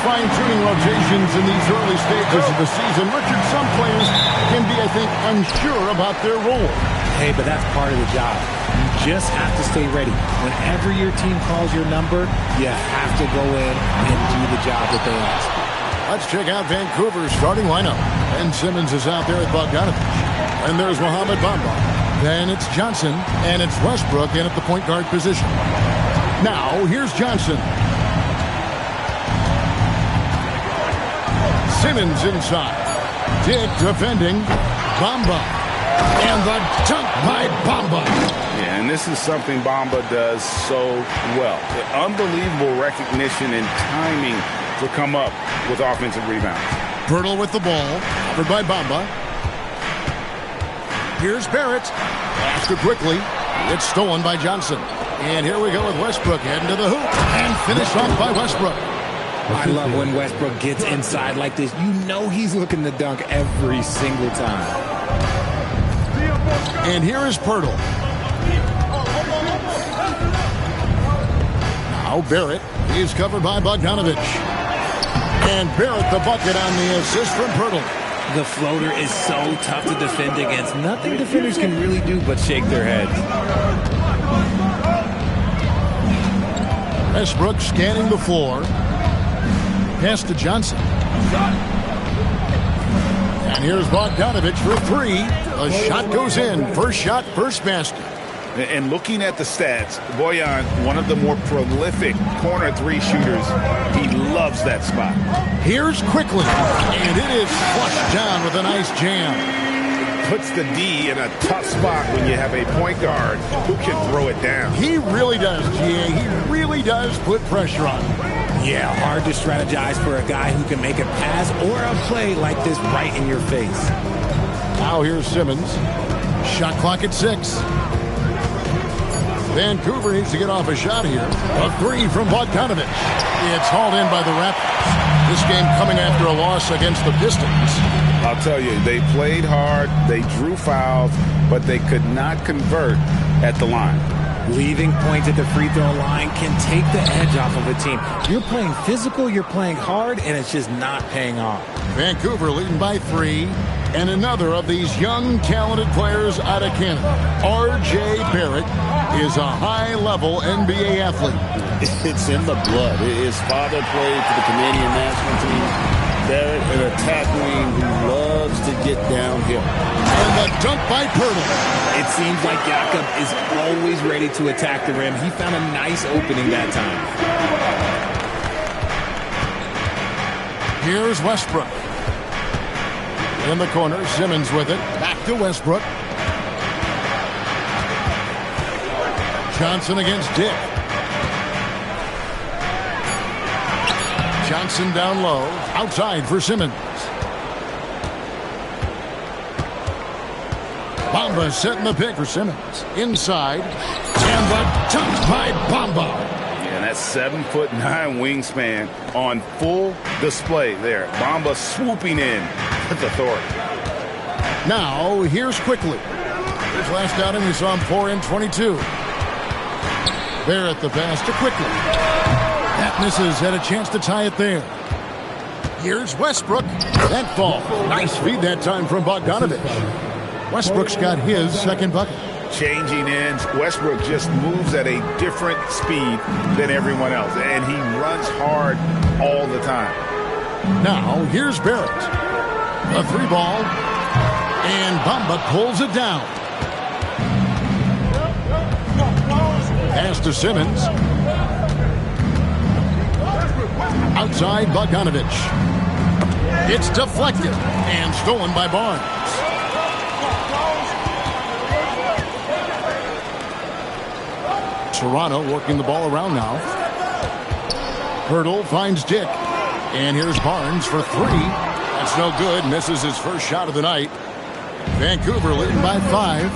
fine-tuning rotations in these early stages of the season. Richard, some players can be, I think, unsure about their role. Hey, but that's part of the job. You just have to stay ready. Whenever your team calls your number, you have to go in and do the job that they ask. Let's check out Vancouver's starting lineup. Ben Simmons is out there at Bogdanovich. And there's Mohamed Bamba. Then it's Johnson, and it's Westbrook in at the point guard position. Now, here's Johnson. Simmons inside. Dick defending. Bamba. And the dunk by Bamba. Yeah, and this is something Bamba does so well. Unbelievable recognition and timing to come up with offensive rebounds. Pirtle with the ball. Covered by Bamba. Here's Barrett. After quickly. It's stolen by Johnson. And here we go with Westbrook heading to the hoop. And finished off by Westbrook. I love when Westbrook gets inside like this. You know he's looking to dunk every single time. And here is Pirtle. Now Barrett is covered by Bogdanovich. And Barrett the bucket on the assist from Pirtle. The floater is so tough to defend against. Nothing defenders can really do but shake their heads. Westbrook scanning the floor. Pass to Johnson. And here's Bogdanovich for three. A shot goes in. First shot, first basket. And looking at the stats, Bojan, one of the more prolific corner three shooters. He loves that spot. Here's quickly. And it is flushed down with a nice jam. Puts the D in a tough spot when you have a point guard who can throw it down. He really does, GA. He really does put pressure on him. Yeah, hard to strategize for a guy who can make a pass or a play like this right in your face. Now here's Simmons. Shot clock at 6. Vancouver needs to get off a shot here. A three from Bogdanovich. It's hauled in by the Raptors. This game coming after a loss against the Pistons. I'll tell you, they played hard, they drew fouls, but they could not convert at the line. Leaving points at the free throw line can take the edge off of a team. You're playing physical, you're playing hard, and it's just not paying off. Vancouver leading by 3. And another of these young, talented players out of Canada. R.J. Barrett is a high-level NBA athlete. It's in the blood. His father played for the Canadian national team. Barrett, an attack wing who loves to get downhill. And the dunk by Pirtle. It seems like Jakob is always ready to attack the rim. He found a nice opening that time. Here's Westbrook. In the corner, Simmons with it. Back to Westbrook. Johnson against Dick. Johnson down low. Outside for Simmons. Bamba setting the pick for Simmons. Inside. And the dunk by Bamba. And that 7'9" wingspan on full display there. Bamba swooping in with authority. Now, here's quickly. His last outing, we saw him pour in 22. Barrett the pass to quickly. That misses. Had a chance to tie it there. Here's Westbrook. That ball. Nice feed that time from Bogdanovich. Westbrook's got his second bucket. Changing ends. Westbrook just moves at a different speed than everyone else. And he runs hard all the time. Now, here's Barrett. A 3-ball. And Bamba pulls it down. Pass to Simmons. Outside Bogdanovich. It's deflected and stolen by Barnes. Toronto working the ball around now. Pirtle finds Dick. And here's Barnes for 3. That's no good. Misses his first shot of the night. Vancouver leading by 5.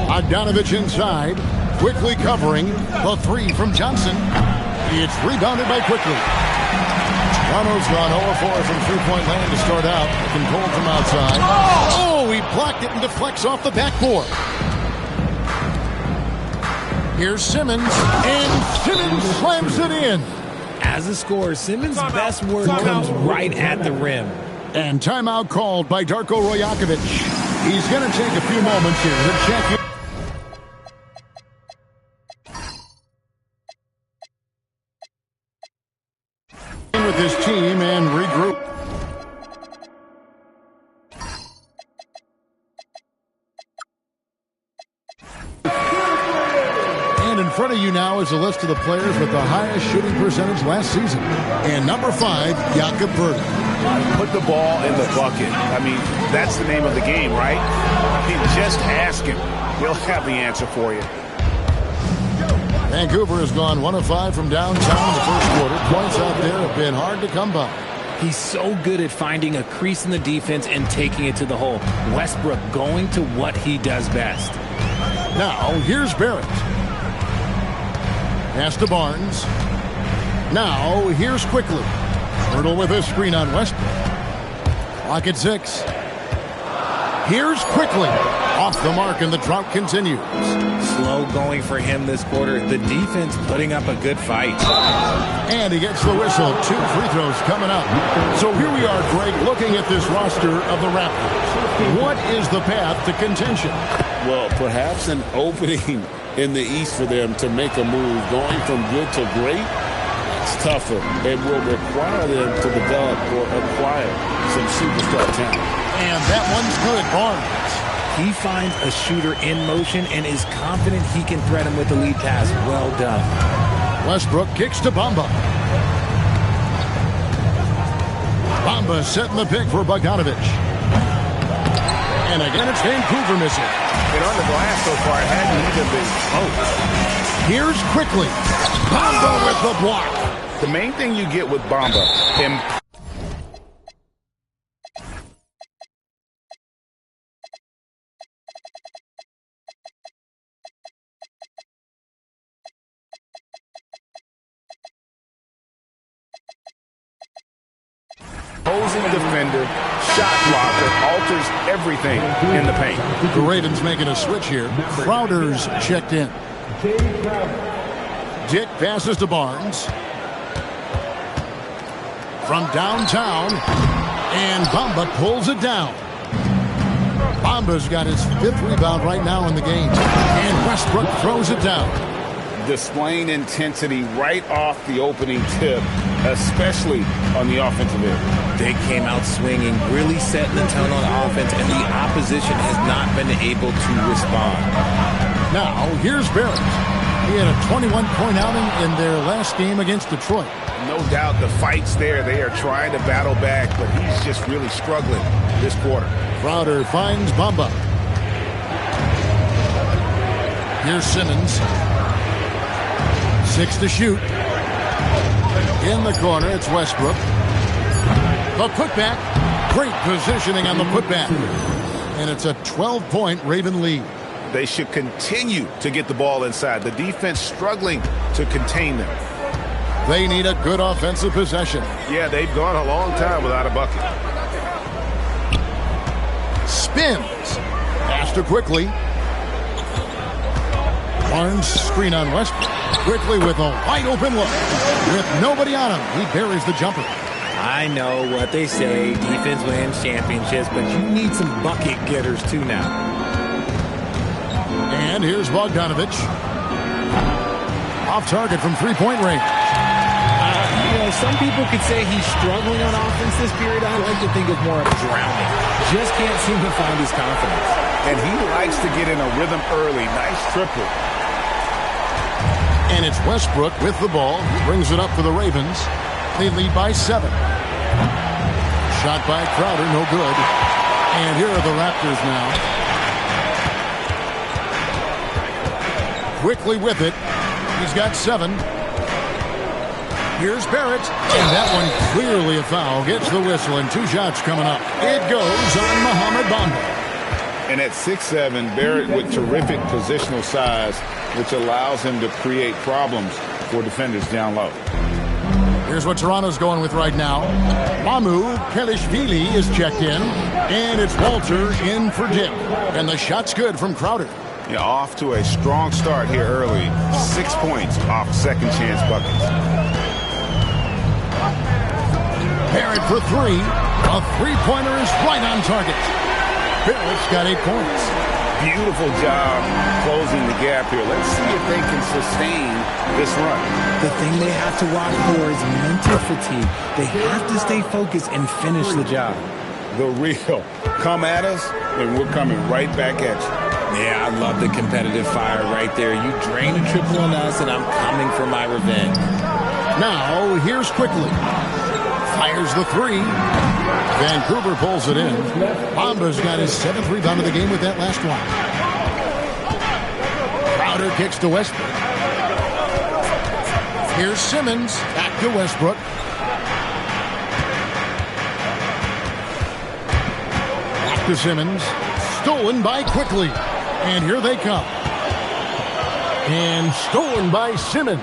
Bogdanovich inside. Quickly covering. The 3 from Johnson. It's rebounded by Quickly. Toronto's gone 0-4 from three-point land to start out. Looking cold from outside. Oh, he blocked it and deflects off the backboard. Here's Simmons, and Simmons slams it in. As a scorer, Simmons' best work comes right at the rim. And timeout called by Darko Rajakovic. He's going to take a few moments here to check in with his team and regroup. And in front of you now is a list of the players with the highest shooting percentage last season. And number 5, Jakob Poeltl. Put the ball in the bucket. I mean, that's the name of the game, right? I mean, just ask him. He'll have the answer for you. Vancouver has gone 1 of 5 from downtown in the first quarter. Points out there have been hard to come by. He's so good at finding a crease in the defense and taking it to the hole. Westbrook going to what he does best. Now, here's Barrett. Pass to Barnes. Now, here's Quickly. Poeltl with a screen on Westbrook. Clock at 6. Here's Quickly. Off the mark, and the drought continues. Slow going for him this quarter. The defense putting up a good fight. And he gets the whistle. 2 free throws coming up. So here we are, Greg, looking at this roster of the Raptors. What is the path to contention? Well, perhaps an opening in the East for them to make a move. Going from good to great, it's tougher. It will require them to develop or acquire some superstar talent. And that one's good. Barnes. He finds a shooter in motion and is confident he can threat him with the lead pass. Well done. Westbrook kicks to Bamba. Bamba setting the pick for Bogdanovic. And again, it's Vancouver missing. And on the glass so far, it hadn't even been close. Here's Quickly. Bamba with the block. The main thing you get with Bamba, opposing defender, shot blocker, alters everything in the paint. The Ravens making a switch here. Crowder's checked in. Dick passes to Barnes. From downtown, and Bamba pulls it down. Bamba's got his 5th rebound right now in the game. And Westbrook throws it down. Displaying intensity right off the opening tip, especially on the offensive end. They came out swinging, really setting the tone on offense, and the opposition has not been able to respond. Now, here's Barrett. He had a 21-point outing in their last game against Detroit. No doubt the fight's there. They are trying to battle back, but he's just really struggling this quarter. Crowder finds Bamba. Here's Simmons. 6 to shoot. In the corner, it's Westbrook. The putback. Great positioning on the putback. And it's a 12-point Raven lead. They should continue to get the ball inside. The defense struggling to contain them. They need a good offensive possession. Yeah, they've gone a long time without a bucket. Spins. Pass to Quickly. Barnes screen on Westbrook. Quickly with a wide open look. With nobody on him, he buries the jumper. I know what they say, defense wins championships, but you need some bucket getters too now. And here's Bogdanovic. Off target from three-point range. Some people could say he's struggling on offense this period. I like to think it's more of drowning. Just can't seem to find his confidence. And he likes to get in a rhythm early. Nice triple. And it's Westbrook with the ball. He brings it up for the Ravens. They lead by 7. Shot by Crowder, no good. And here are the Raptors now. Quickly with it. He's got 7. Here's Barrett. And that one clearly a foul. Gets the whistle and 2 shots coming up. It goes on Mohamed Bamba. And at 6'7", Barrett with terrific positional size, which allows him to create problems for defenders down low. Here's what Toronto's going with right now. Mamu Pelishvili is checked in. And it's Walter in for Dick. And the shot's good from Crowder. Yeah, off to a strong start here early. 6 points off second chance buckets. Barrett for three. A three-pointer is right on target. Barrett's got 8 points. Beautiful job closing the gap here. Let's see if they can sustain this run. The thing they have to watch for is mental fatigue. They have to stay focused and finish the job. The real. Come at us, and we're coming right back at you. Yeah, I love the competitive fire right there. You drain a triple on us, and I'm coming for my revenge. Now, here's Quickly. Fires the three. Vancouver pulls it in. Bamba's got his 7th rebound of the game with that last one. Crowder kicks to Westbrook. Here's Simmons. Back to Westbrook. Back to Simmons. Stolen by Quickly. And here they come. And stolen by Simmons.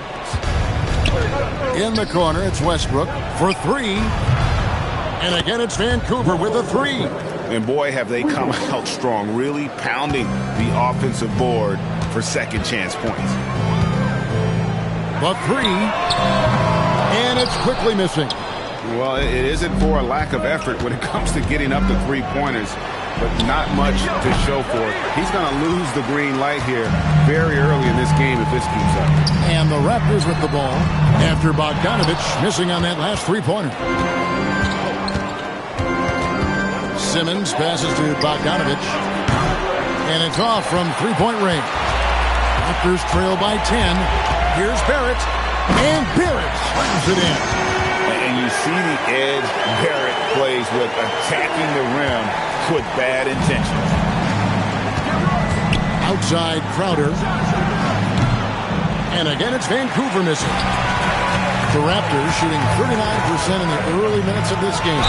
In the corner, it's Westbrook for three. And again, it's Vancouver with a three. And boy, have they come out strong, really pounding the offensive board for second chance points. The three. And it's Quickly missing. Well, it isn't for a lack of effort when it comes to getting up the three-pointers, but not much to show for it. He's going to lose the green light here very early in this game if this keeps up. And the Raptors with the ball after Bogdanovich missing on that last three-pointer. Simmons passes to Bogdanovich. And it's off from three-point range. Raptors trail by 10. Here's Barrett. And Barrett slams it in. And you see the edge Barrett plays with, attacking the rim with bad intentions. Outside Crowder. And again, it's Vancouver missing. The Raptors shooting 39% in the early minutes of this game.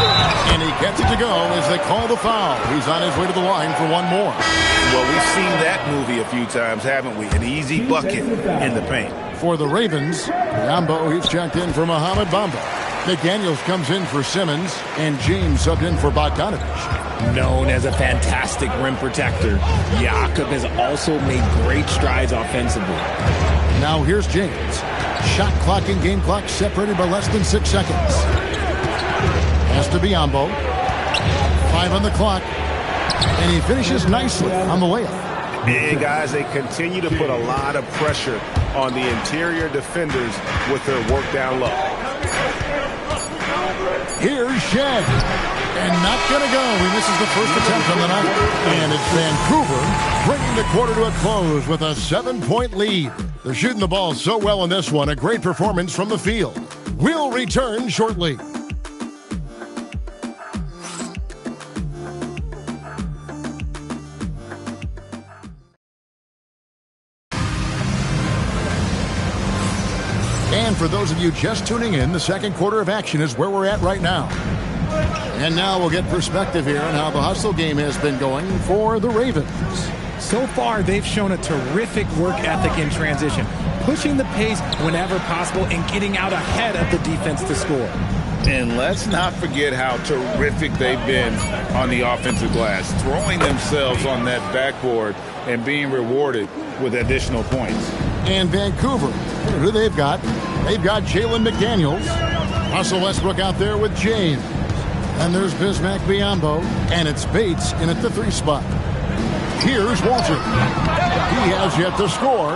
And he gets it to go as they call the foul. He's on his way to the line for one more. Well, we've seen that movie a few times, haven't we? An easy bucket in the paint. For the Ravens, Biombo, he's checked in for Mohamed Bamba. McDaniels comes in for Simmons, and James subbed in for Bogdanovich. Known as a fantastic rim protector, Jakob has also made great strides offensively. Now here's James. Shot clock and game clock separated by less than 6 seconds. Pass to Biombo. 5 on the clock. And he finishes nicely on the layup. Yeah, guys, they continue to put a lot of pressure on the interior defenders with their work down low. Here's Shed. And not going to go. He misses the first attempt on the night. And it's Vancouver bringing the quarter to a close with a 7-point lead. They're shooting the ball so well in this one. A great performance from the field. We'll return shortly. And for those of you just tuning in, the second quarter of action is where we're at right now. And now we'll get perspective here on how the hustle game has been going for the Ravens. So far, they've shown a terrific work ethic in transition, pushing the pace whenever possible and getting out ahead of the defense to score. And let's not forget how terrific they've been on the offensive glass, throwing themselves on that backboard and being rewarded with additional points. And Vancouver, who they've got? They've got Jalen McDaniels, Russell Westbrook out there with James. And there's Bismack Biyombo, and it's Bates in at the 3 spot. Here's Walter. He has yet to score.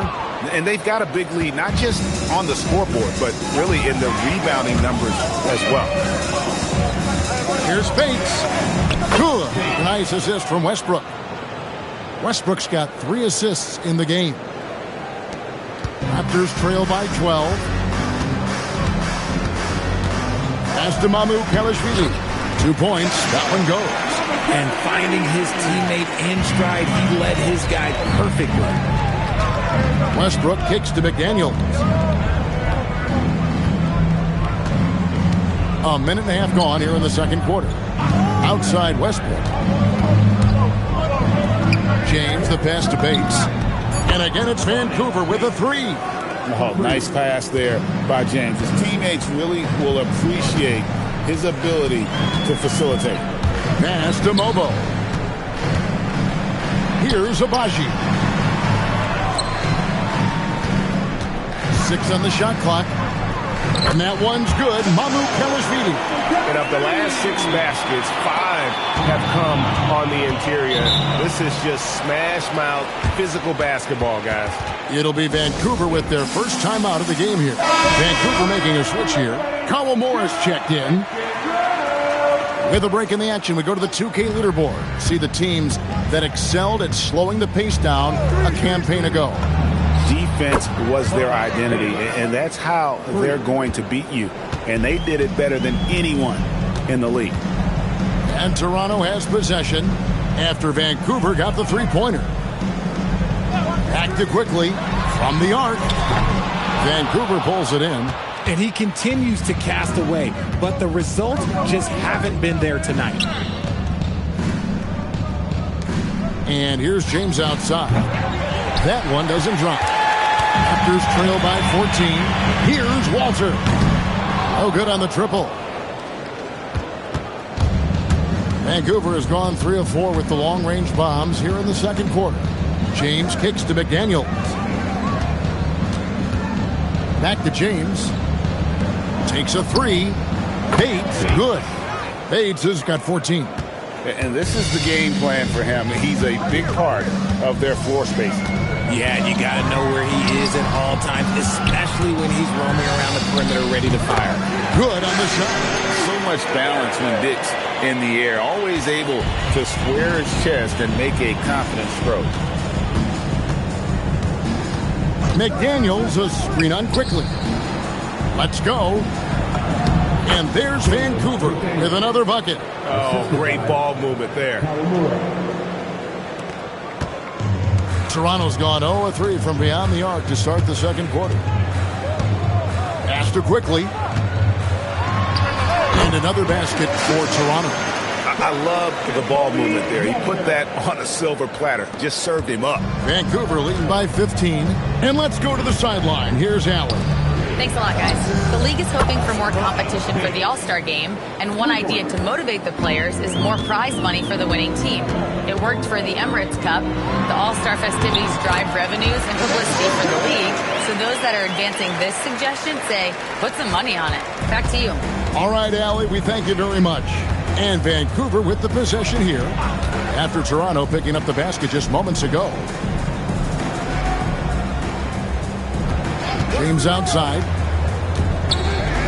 And they've got a big lead, not just on the scoreboard, but really in the rebounding numbers as well. Here's Bates. Good. Nice assist from Westbrook. Westbrook's got 3 assists in the game. Raptors trail by 12. Pass to Mamu Kalashvili. 2 points. That one goes. And finding his teammate in stride, he led his guy perfectly. Westbrook kicks to McDaniels. A minute and a half gone here in the second quarter. Outside Westbrook. James, the pass to Bates. And again, it's Vancouver with a 3. Oh, nice pass there by James. His teammates really will appreciate his ability to facilitate. Pass to Mobo. Here's Abaji. 6 on the shot clock. And that one's good. Mamu Kelishvili. And of the last 6 baskets, 5 have come on the interior. This is just smash mouth physical basketball, guys. It'll be Vancouver with their first time out of the game here. Vancouver making a switch here. Kyle Morris checked in. With a break in the action, we go to the 2K leaderboard. See the teams that excelled at slowing the pace down a campaign ago. Defense was their identity, and that's how they're going to beat you. And they did it better than anyone in the league. And Toronto has possession after Vancouver got the three-pointer. Back to quickly from the arc. Vancouver pulls it in. And he continues to cast away, but the results just haven't been there tonight. And here's James outside. That one doesn't drop. Raptors trail by 14. Here's Walter. Oh, good on the triple. Vancouver has gone 3 of 4 with the long-range bombs here in the second quarter. James kicks to McDaniels. Back to James. Takes a 3. Bates, good. Bates has got 14. And this is the game plan for him. He's a big part of their floor spacing. Yeah, you got to know where he is at all times, especially when he's roaming around the perimeter ready to fire. Good on the shot. So much balance when Dick's in the air. Always able to square his chest and make a confident stroke. McDaniels a screen on quickly. Let's go. And there's Vancouver with another bucket. Oh, great ball movement there. Toronto's gone 0 of 3 from beyond the arc to start the second quarter. Pass to quickly. And another basket for Toronto. I love the ball movement there. He put that on a silver platter. Just served him up. Vancouver leading by 15. And let's go to the sideline. Here's Allen. Thanks a lot, guys. The league is hoping for more competition for the All-Star game, and one idea to motivate the players is more prize money for the winning team. It worked for the Emirates Cup. The All-Star festivities drive revenues and publicity for the league, so those that are advancing this suggestion say, put some money on it. Back to you. All right, Allie, we thank you very much. And Vancouver with the possession here after Toronto picking up the basket just moments ago. James outside.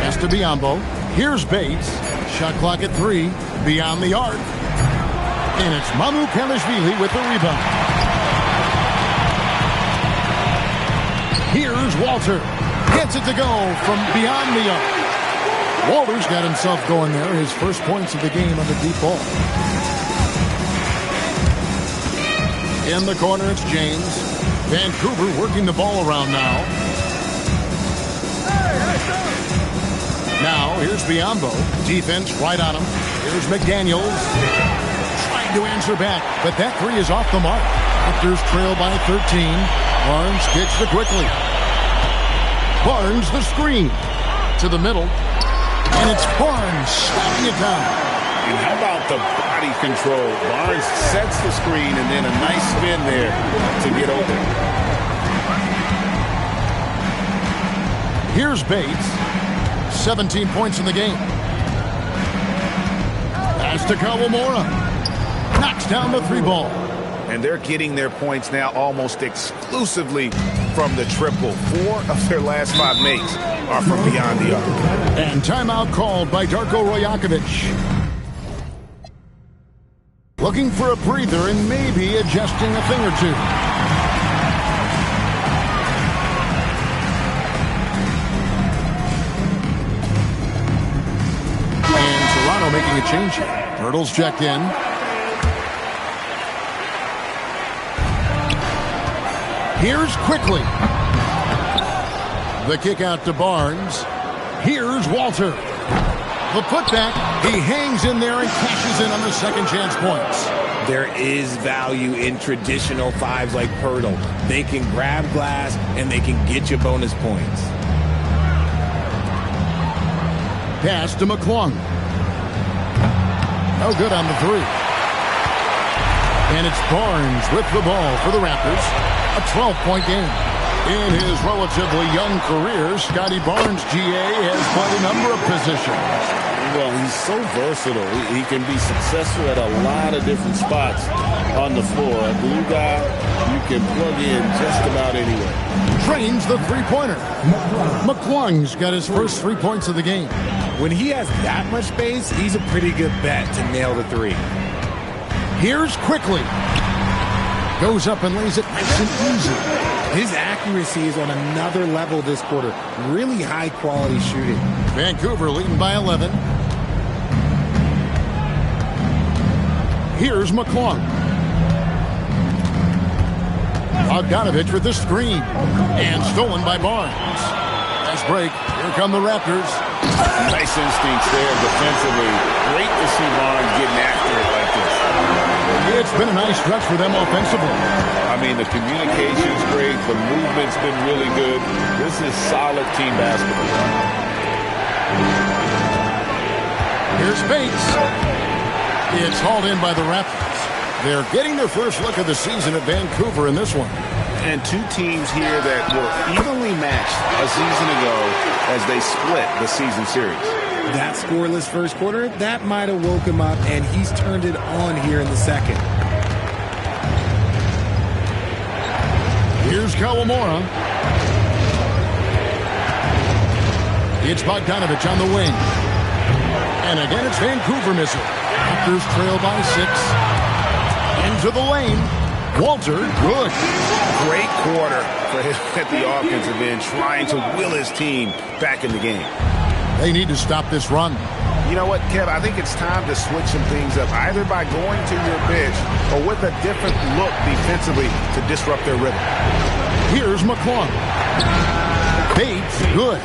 Pass to Biyombo. Here's Bates. Shot clock at 3. Beyond the arc. And it's Mamu Kelishvili with the rebound. Here's Walter. Gets it to go from beyond the arc. Walter's got himself going there. His first points of the game on the deep ball. In the corner, it's James. Vancouver working the ball around now. Now, here's Biyombo. Defense right on him. Here's McDaniels. Trying to answer back, but that 3 is off the mark. Raptors trail by 13. Barnes kicks to quickly. Barnes the screen. To the middle. And it's Barnes slapping it down. And how about the body control? Barnes sets the screen and then a nice spin there to get open. Here's Bates. 17 points in the game. Pass to Kawamura. Knocks down the 3 ball. And they're getting their points now almost exclusively from the triple. 4 of their last 5 makes are from beyond the arc. And timeout called by Darko Rajakovic. Looking for a breather and maybe adjusting a thing or two. Making a change here. Hurdles checked in. Here's quickly. The kick out to Barnes. Here's Walter. The putback. He hangs in there and cashes in on the second chance points. There is value in traditional 5s like Hurdle. They can grab glass and they can get you bonus points. Pass to McClung. No good on the 3. And it's Barnes with the ball for the Raptors. A 12-point game. In his relatively young career, Scotty Barnes, GA, has played a number of positions. Well, he's so versatile. He can be successful at a lot of different spots on the floor. A glue guy, you can plug in just about anywhere. Trains the three-pointer. McClung's got his first 3 points of the game. When he has that much space, he's a pretty good bet to nail the three. Here's Quickly. Goes up and lays it nice and easy. His accuracy is on another level this quarter. Really high-quality shooting. Vancouver leading by 11. Here's McClung. Bogdanovich with the screen. And stolen by Barnes. Nice break. Here come the Raptors. Nice instincts there defensively. Great to see Barnes getting after it like this. It's been a nice stretch for them offensively. I mean, the communication's great. The movement's been really good. This is solid team basketball. Here's Bates. It's hauled in by the Raptors. They're getting their first look of the season at Vancouver in this one. And two teams here that were evenly matched a season ago as they split the season series. That scoreless first quarter, that might have woke him up, and he's turned it on here in the second. Here's Kawamura. It's Bogdanovich on the wing. And again, it's Vancouver missing. Raptors trail by 6. Into the lane. Walter, good. Great quarter for him at the offensive end, trying to will his team back in the game. They need to stop this run. You know what, Kev? I think it's time to switch some things up, either by going to your bench or with a different look defensively to disrupt their rhythm. Here's McClung. Bates, good.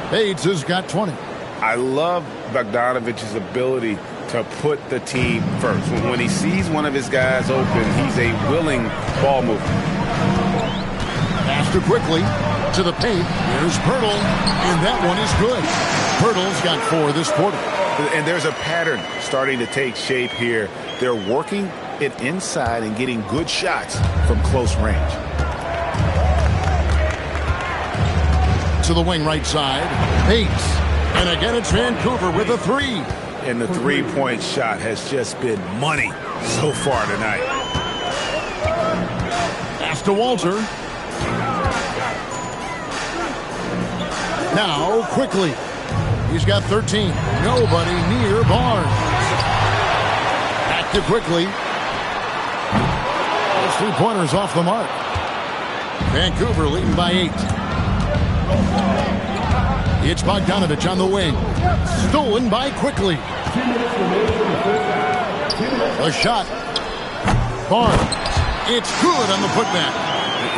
Bates has got 20. I love Bogdanovich's ability to put the team first. When he sees one of his guys open, he's a willing ball mover. Faster quickly to the paint. Here's Pirtle, and that one is good. Pirtle's got 4 this quarter. And there's a pattern starting to take shape here. They're working it inside and getting good shots from close range. To the wing right side. Bates. And again, it's Vancouver with a 3. And the three-point shot has just been money so far tonight. Pass to Walter. Now, Quickly. He's got 13. Nobody near Barnes. Back to Quickly. Those 3-pointers off the mark. Vancouver leading by 8. It's Bogdanovich on the wing. Stolen by Quickly. A shot. Barnes. It's good on the putback.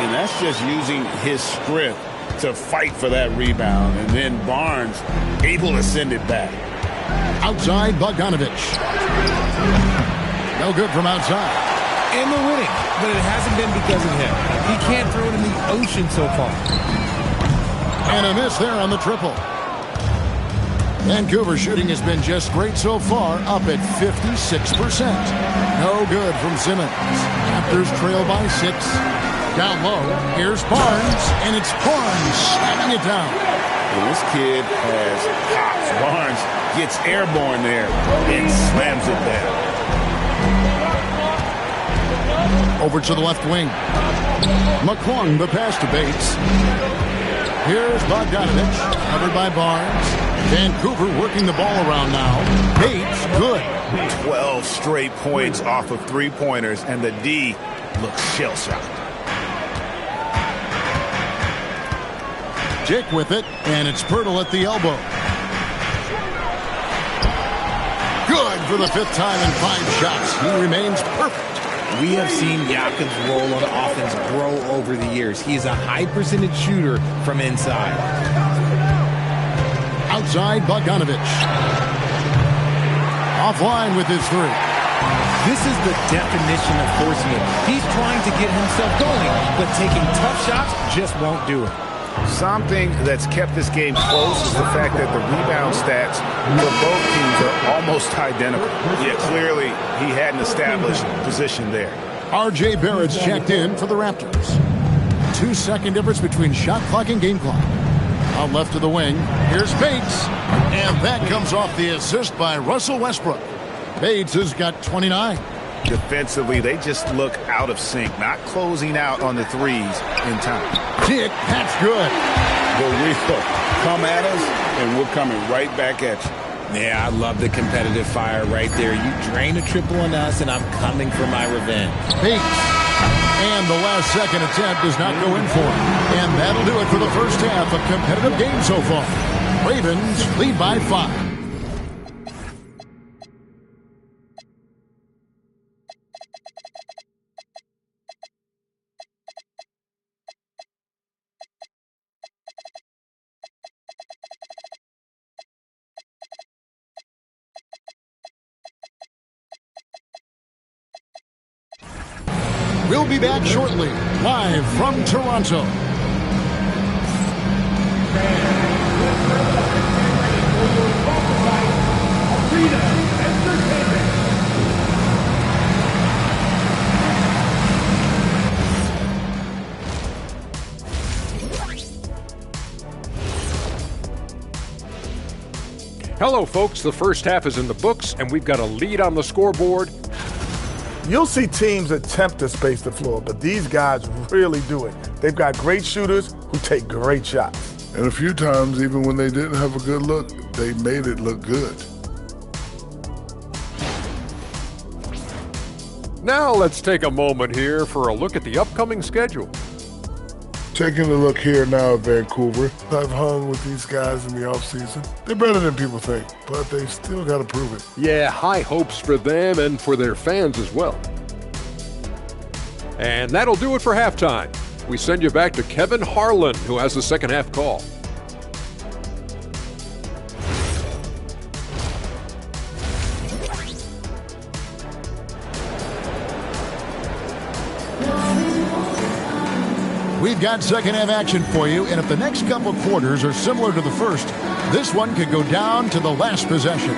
And that's just using his strength to fight for that rebound. And then Barnes able to send it back. Outside Bogdanovich. No good from outside. And they're winning, but it hasn't been because of him. He can't throw it in the ocean so far. And a miss there on the triple. Vancouver shooting has been just great so far, up at 56%. No good from Simmons. Raptors trail by 6. Down low, here's Barnes, and it's Barnes slamming it down. Well, this kid has hops. Barnes gets airborne there and slams it down. Over to the left wing. McClung, the pass to Bates. Here's Bogdanovich, covered by Barnes. Vancouver working the ball around now. Bates, good. 12 straight points off of three-pointers, and the D looks shell-shocked. Dick with it, and it's Pirtle at the elbow. Good for the 5th time in 5 shots. He remains perfect. We have seen Yakin's role on offense grow over the years. He is a high-percentage shooter from inside. Outside, Bogdanovich. Offline with his 3. This is the definition of forcing it. He's trying to get himself going, but taking tough shots just won't do it. Something that's kept this game close is the fact that the rebound stats for both teams are almost identical. Yet clearly he had an established position there. R.J. Barrett's checked in for the Raptors. 2-second difference between shot clock and game clock. Out left to the wing. Here's Bates. And that comes off the assist by Russell Westbrook. Bates has got 29. Defensively, they just look out of sync, not closing out on the threes in time. Kick, that's good. The wheel come at us, and we're coming right back at you. Yeah, I love the competitive fire right there. You drain a triple on us, and I'm coming for my revenge. Bates. And the last second attempt does not go in for it. And that'll do it for the first half of competitive game so far. Ravens lead by 5. We'll be back shortly, live from Toronto. Hello, folks. The first half is in the books, and we've got a lead on the scoreboard. You'll see teams attempt to space the floor, but these guys really do it. They've got great shooters who take great shots. And a few times, even when they didn't have a good look, they made it look good. Now let's take a moment here for a look at the upcoming schedule. Taking a look here now at Vancouver, I've hung with these guys in the offseason. They're better than people think, but they still got to prove it. Yeah, high hopes for them and for their fans as well. And that'll do it for halftime. We send you back to Kevin Harlan, who has the second half call. We've got second half action for you, and if the next couple quarters are similar to the first, this one could go down to the last possession.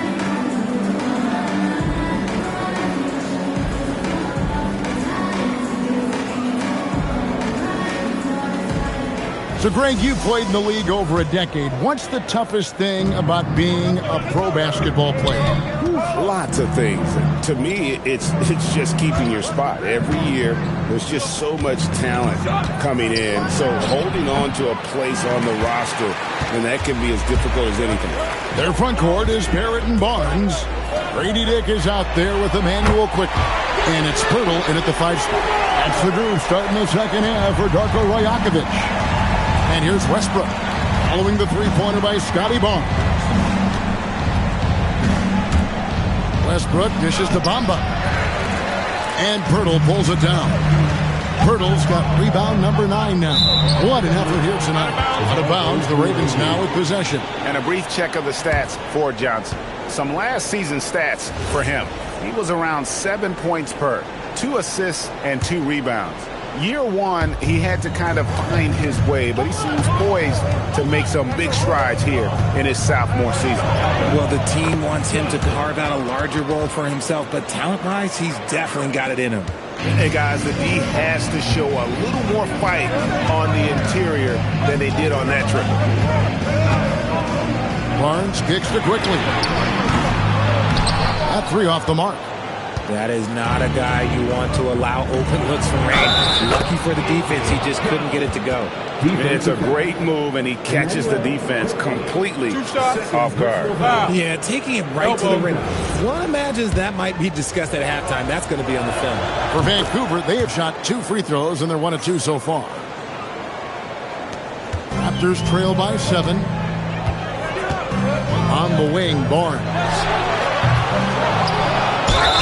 So, Greg, you played in the league over a decade. What's the toughest thing about being a pro basketball player? Lots of things. To me, it's just keeping your spot. Every year, there's just so much talent coming in. So holding on to a place on the roster, and that can be as difficult as anything. Their front court is Barrett and Barnes. Brady Dick is out there with Emmanuel Quickly. And it's Pirtle in at the 5 spot. That's the groove starting the second half for Darko Rajakovic. And here's Westbrook, following the three-pointer by Scotty Barnes. Westbrook dishes to Bamba. And Pirtle pulls it down. Pirtle's got rebound number 9 now. What an effort here tonight. Out of bounds, the Ravens now with possession. And a brief check of the stats for Johnson. Some last season stats for him. He was around 7 points per, 2 assists, and 2 rebounds. Year one, he had to kind of find his way, but he seems poised to make some big strides here in his sophomore season. Well, the team wants him to carve out a larger role for himself, but talent-wise, he's definitely got it in him. Hey, guys, the D has to show a little more fight on the interior than they did on that triple. Barnes kicks to Quickly. That 3 off the mark. That is not a guy you want to allow open looks from range. Lucky for the defense, he just couldn't get it to go. It's a great move, and he catches the defense completely off guard. Yeah, taking it right to the rim. One imagines that might be discussed at halftime. That's going to be on the film. For Vancouver, they have shot 2 free throws, and they're 1 of 2 so far. Raptors trail by 7. On the wing, Barnes.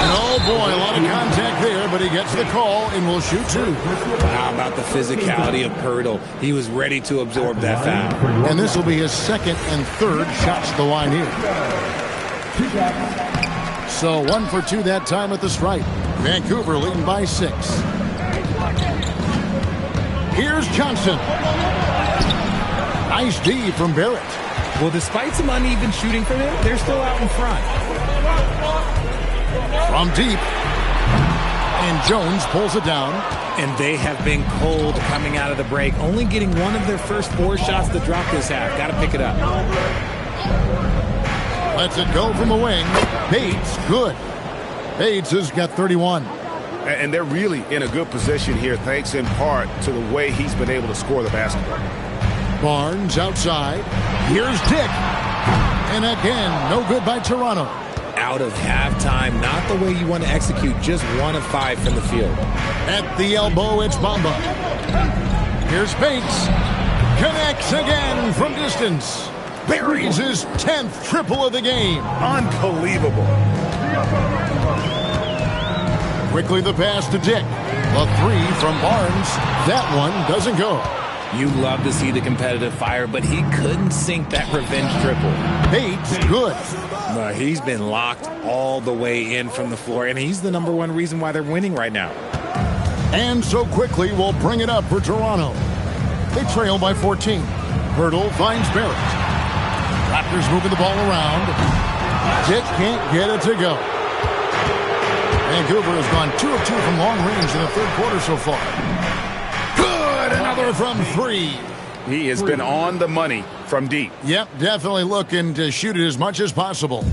And oh boy, a lot of contact there, but he gets the call and will shoot 2. How about the physicality of Pirtle? He was ready to absorb that foul. And this will be his 2nd and 3rd shots to the line here. So 1 for 2 that time at the stripe. Vancouver leading by 6. Here's Johnson. Nice D from Barrett. Well, despite some uneven shooting from him, they're still out in front. From deep. And Jones pulls it down. And they have been cold coming out of the break. Only getting one of their first 4 shots to drop this half. Got to pick it up. Lets it go from the wing. Bates, good. Bates has got 31. And they're really in a good position here, thanks in part to the way he's been able to score the basketball. Barnes outside. Here's Dick. And again, no good by Toronto. Out of halftime, not the way you want to execute, just 1 of 5 from the field. At the elbow, it's Bamba. Here's Bates. Connects again from distance. Buries his 10th triple of the game. Unbelievable. Quickly the pass to Dick. A 3 from Barnes. That one doesn't go. You love to see the competitive fire, but he couldn't sink that revenge triple. Bates, good. He's been locked all the way in from the floor, and he's the #1 reason why they're winning right now. And so quickly we'll bring it up for Toronto. They trail by 14. Hurdle finds Barrett. Raptors moving the ball around. Dick can't get it to go. Vancouver has gone 2 of 2 from long range in the third quarter so far. Good, another from 3. He has been on the money from deep. Yep, definitely looking to shoot it as much as possible.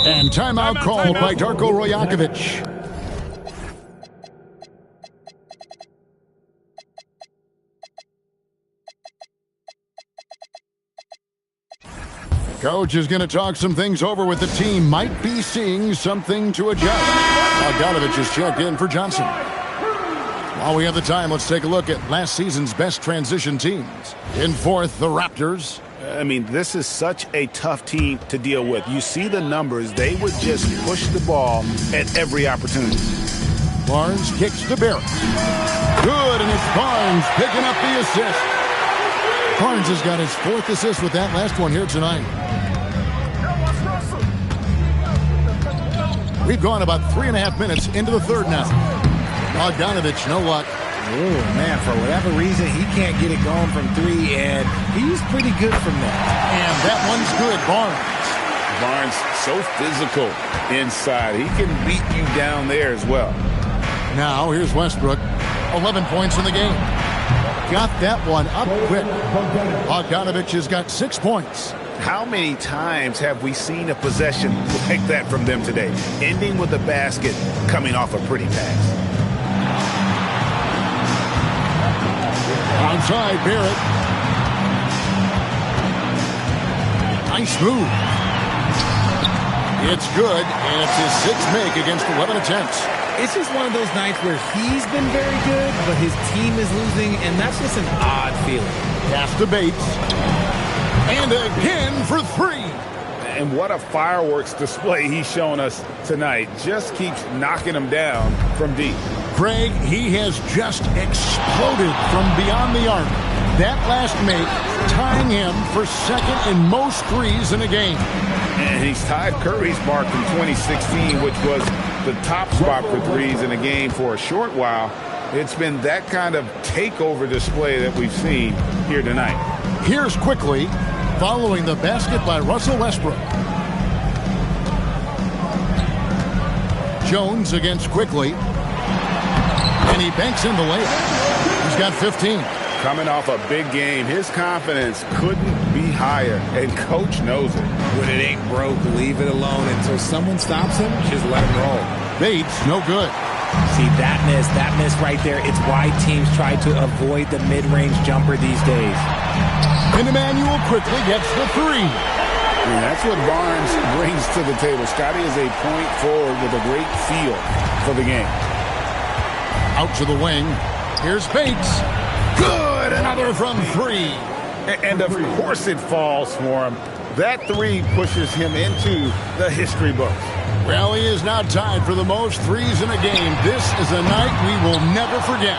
And timeout called by Darko Rajakovic. Coach is going to talk some things over with the team. Might be seeing something to adjust. Bogdanovich has checked in for Johnson. While we have the time, let's take a look at last season's best transition teams. In fourth, the Raptors. I mean, this is such a tough team to deal with. You see the numbers. They would just push the ball at every opportunity. Barnes kicks to Barrett. Good, and it's Barnes picking up the assist. Barnes has got his 4th assist with that last one here tonight. We've gone about 3.5 minutes into the third now. Bogdanovich, no luck. Oh, man, for whatever reason, he can't get it going from 3, and he's pretty good from there. And that one's good, Barnes. Barnes, so physical inside. He can beat you down there as well. Now, here's Westbrook. 11 points in the game. Got that one up quick. Bogdanovich has got 6 points. How many times have we seen a possession like that from them today? Ending with a basket, coming off a pretty pass. Outside, Barrett. Nice move. It's good, and it's his 6th make against 11 attempts. It's just one of those nights where he's been very good, but his team is losing, and that's just an odd feeling. Pass to Bates. And again for 3. And what a fireworks display he's shown us tonight. Just keeps knocking them down from deep. Craig, he has just exploded from beyond the arc. That last make tying him for 2nd in most threes in a game. And he's tied Curry's mark from 2016, which was the top spot for threes in a game for a short while. It's been that kind of takeover display that we've seen here tonight. Here's quickly following the basket by Russell Westbrook. Jones against Quickly. And he banks in the layup. He's got 15. Coming off a big game, his confidence couldn't be higher, and Coach knows it. When it ain't broke, leave it alone until someone stops him. Just let him roll. Bates, no good. See, that miss right there, it's why teams try to avoid the mid-range jumper these days. And Emmanuel quickly gets the 3. And that's what Barnes brings to the table. Scotty is a point forward with a great feel for the game. Out to the wing. Here's Bates. Good! Another from 3. And of course it falls for him. That 3 pushes him into the history books. Well, he is now tied for the most threes in a game. This is a night we will never forget.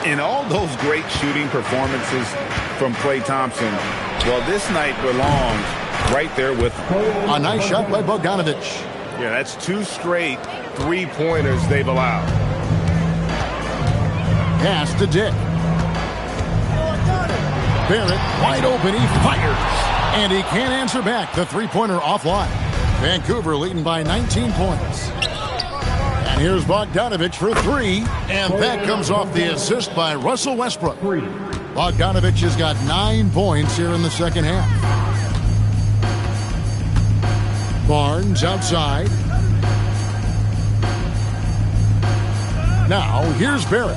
In all those great shooting performances from Klay Thompson, well, this night belongs right there with him. A nice shot by Bogdanovich. Yeah, that's 2 straight 3-pointers they've allowed. Pass to Dick. Barrett wide open. He fires. And he can't answer back. The 3-pointer offline. Vancouver leading by 19 points. And here's Bogdanovich for three. And that comes off the assist by Russell Westbrook. Bogdanovich has got 9 points here in the second half. Barnes outside. Now, here's Barrett.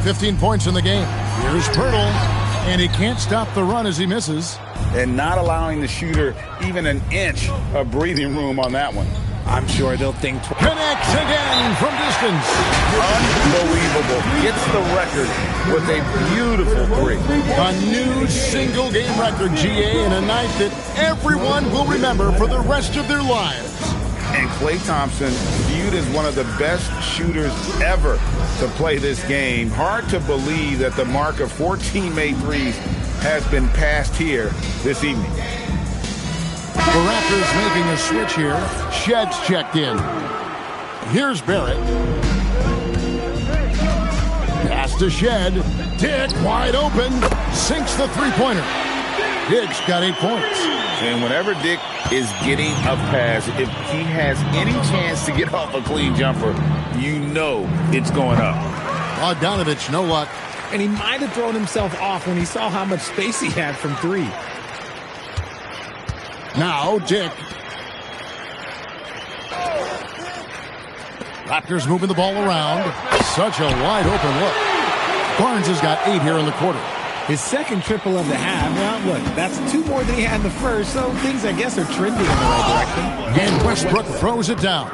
15 points in the game. Here's Pirtle. And he can't stop the run as he misses. And not allowing the shooter even an inch of breathing room on that one. I'm sure they'll think twice. Connects again from distance. Unbelievable. Gets the record with a beautiful three. A new single-game record, GA, in a night that everyone will remember for the rest of their lives. And Klay Thompson viewed as one of the best shooters ever to play this game. Hard to believe that the mark of 14 made threes has been passed here this evening. The Raptors making a switch here. Shedd's checked in. Here's Barrett. Pass to Shed. Dick wide open. Sinks the three-pointer. Dick's got 8 points. And whenever Dick is getting a pass, if he has any chance to get off a clean jumper, you know it's going up. Bogdanovich, no luck. And he might have thrown himself off when he saw how much space he had from three. Now, Dick. Raptors moving the ball around. Such a wide open look. Barnes has got 8 here in the quarter. His second triple of the half. Well, look, that's 2 more than he had in the first, so things, I guess, are trending in the right direction. And Westbrook throws it down.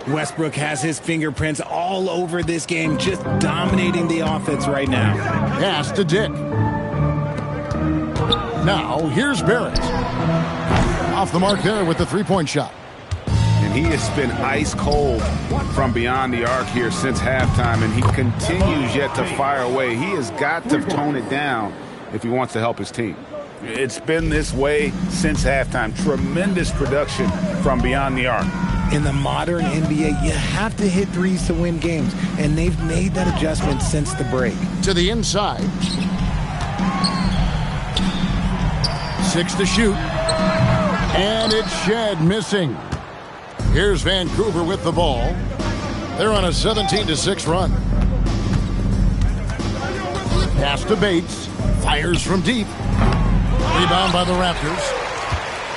Westbrook has his fingerprints all over this game, just dominating the offense right now. Pass to Dick. Now, here's Barrett. Off the mark there with the three-point shot. And he has been ice cold from beyond the arc here since halftime, and he continues yet to fire away. He has got to tone it down if he wants to help his team. It's been this way since halftime. Tremendous production from beyond the arc. In the modern NBA, you have to hit threes to win games, and they've made that adjustment since the break. To the inside. 6 to shoot. And it's Shed missing. Here's Vancouver with the ball. They're on a 17-6 run. Pass to Bates. Fires from deep. Rebound by the Raptors.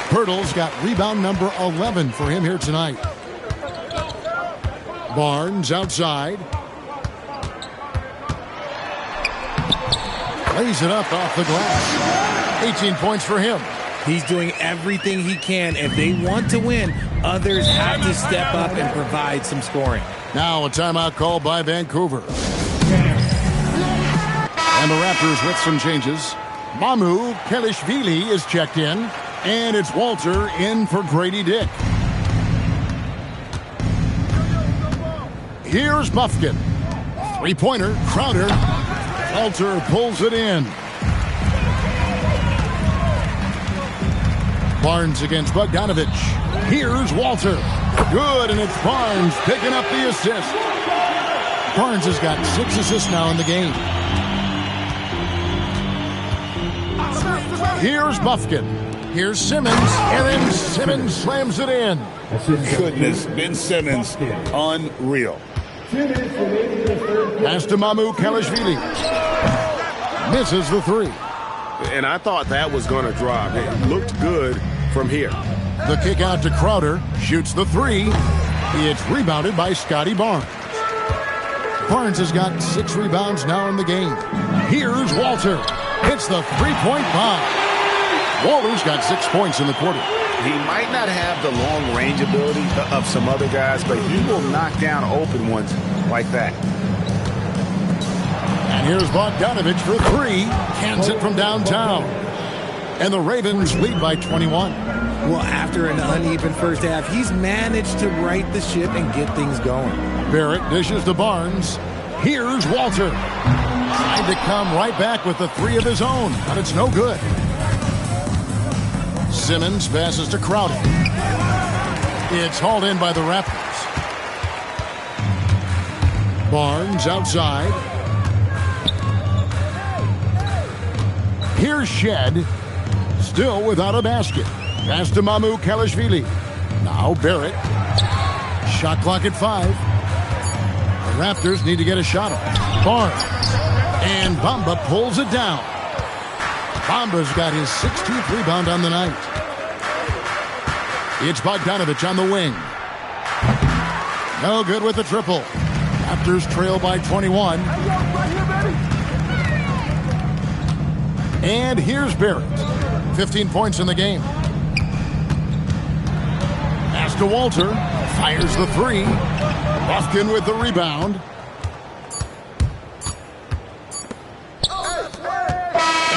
Pirtle's got rebound number 11 for him here tonight. Barnes outside. Lays it up off the glass. 18 points for him. He's doing everything he can. If they want to win, others have to step up and provide some scoring. Now a timeout called by Vancouver. And the Raptors with some changes. Mamu Kelishvili is checked in. And it's Walter in for Grady Dick. Here's Buffkin. Three-pointer, Crowder. Walter pulls it in. Barnes against Bogdanovich. Here's Walter. Good, and it's Barnes picking up the assist. Barnes has got 6 assists now in the game. Here's Buffkin. Here's Simmons, and then Simmons slams it in. Goodness, Ben Simmons, unreal. Pass to Mamu Kelishvili. Misses the three. And I thought that was going to drop. It looked good from here. The kick out to Crowder. Shoots the three. It's rebounded by Scotty Barnes. Barnes has got 6 rebounds now in the game. Here's Walter. Hits the three-point bomb. Walter's got 6 points in the quarter. He might not have the long-range ability of some other guys, but he will knock down open ones like that. And here's Bogdanovich for 3. Cans it from downtown. And the Ravens lead by 21. Well, after an uneven first half, he's managed to right the ship and get things going. Barrett dishes to Barnes. Here's Walter. Tried to come right back with the 3 of his own, but it's no good. Simmons passes to Crowder. It's hauled in by the Raptors. Barnes outside. Here's Shed. Still without a basket. Pass to Mamu Kelishvili. Now Barrett. Shot clock at 5. Raptors need to get a shot off. Barnes. And Bamba pulls it down. Bamba's got his 16th rebound on the night. It's Bogdanovich on the wing. No good with the triple. Raptors trail by 21. And here's Barrett. 15 points in the game. Pass to Walter. Fires the three. Bufkin with the rebound.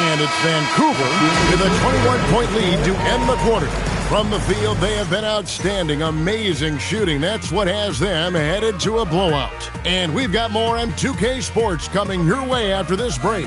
And it's Vancouver with a 21-point lead to end the quarter. From the field, they have been outstanding. Amazing shooting. That's what has them headed to a blowout. And we've got more on 2K Sports coming your way after this break.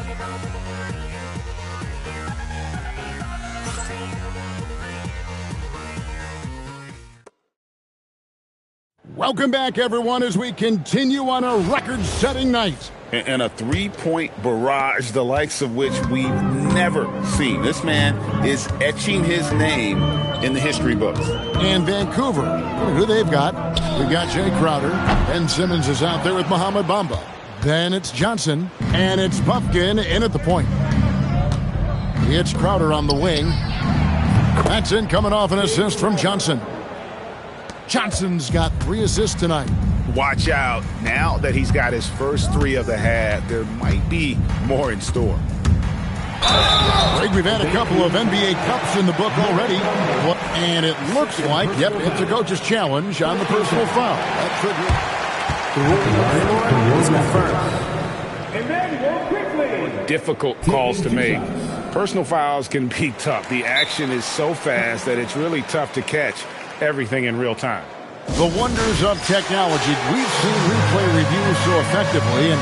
Welcome back, everyone, as we continue on a record-setting night. And a three-point barrage, the likes of which we've never seen. This man is etching his name in the history books. And Vancouver, who they've got? We've got Jay Crowder. Ben Simmons is out there with Mohamed Bamba. Then it's Johnson, and it's Bufkin in at the point. It's Crowder on the wing. That's in, coming off an assist from Johnson. Johnson's got 3 assists tonight. Watch out. Now that he's got his first 3 of the half, there might be more in store. Greg, we've had a couple of NBA Cups in the book already. And it looks like, yep, it's a coach's challenge on the personal foul. That triggered. Difficult calls to make. Personal fouls can be tough. The action is so fast that it's really tough to catch everything in real time. The wonders of technology. We've seen replay reviews so effectively and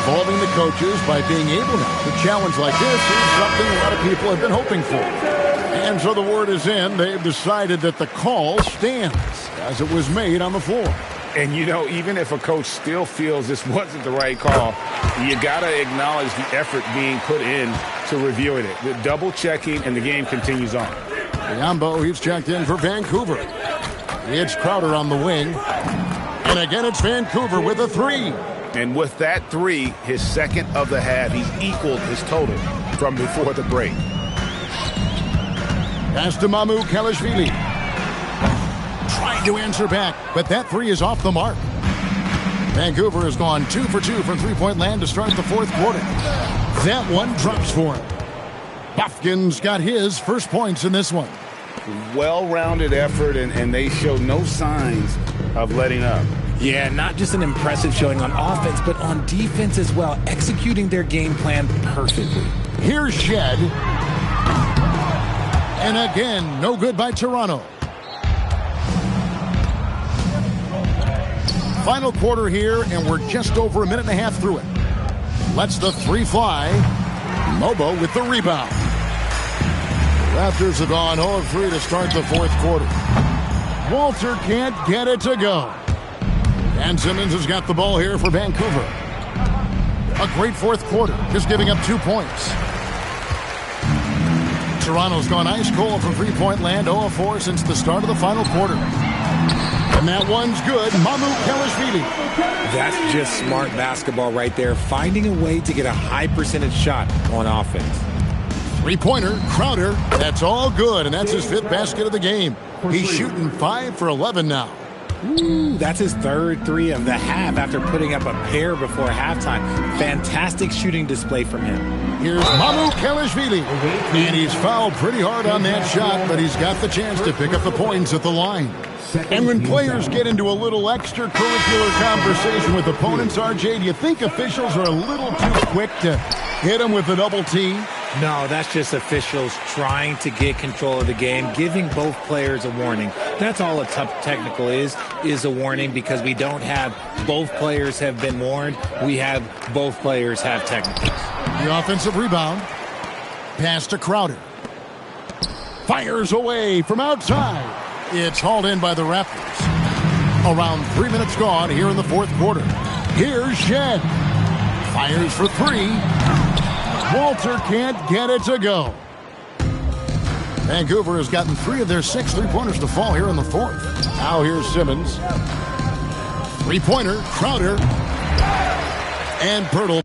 involving the coaches by being able now to challenge like this is something a lot of people have been hoping for. And so the word is in. They've decided that the call stands as it was made on the floor. And, you know, even if a coach still feels this wasn't the right call, you got to acknowledge the effort being put in to reviewing it. The double checking, and the game continues on. Biombo, he's checked in for Vancouver. It's Crowder on the wing. And again, it's Vancouver with a 3. And with that 3, his second of the half, he's equaled his total from before the break. Pass to Mamu Kelishvili. Trying to answer back, but that 3 is off the mark. Vancouver has gone 2 for 2 from three-point land to start the fourth quarter. That one drops for him. Bufkin's got his first points in this one. Well-rounded effort, and they show no signs of letting up. Yeah, not just an impressive showing on offense, but on defense as well, executing their game plan perfectly. Here's Shed. And again, no good by Toronto. Final quarter here, and we're just over a minute and a half through it. Lets the 3 fly. Mobo with the rebound. The Raptors have gone 0-3 to start the fourth quarter. Walter can't get it to go. And Simmons has got the ball here for Vancouver. A great fourth quarter, just giving up 2 points. Toronto's gone ice cold from three-point land, 0-4 since the start of the final quarter. And that one's good. Mamu Kelishvili. That's just smart basketball right there, finding a way to get a high percentage shot on offense. Three-pointer, Crowder. That's all good, and that's his 5th basket of the game. He's shooting 5 for 11 now. Ooh, that's his third 3 of the half after putting up a pair before halftime. Fantastic shooting display from him. Here's Mamu Kelishvili. And he's fouled pretty hard on that shot, but he's got the chance to pick up the points at the line. And when players get into a little extracurricular conversation with opponents, RJ, do you think officials are a little too quick to hit them with a double team? No, that's just officials trying to get control of the game, giving both players a warning. That's all a tough technical is a warning, because we don't have both players have been warned. We have both players have technicals. The offensive rebound. Pass to Crowder. Fires away from outside. It's hauled in by the Raptors. Around 3 minutes gone here in the fourth quarter. Here's Shed. Fires for 3. Walter can't get it to go. Vancouver has gotten 3 of their 6 three-pointers to fall here in the fourth. Now here's Simmons. Three-pointer, Crowder. And Pirtle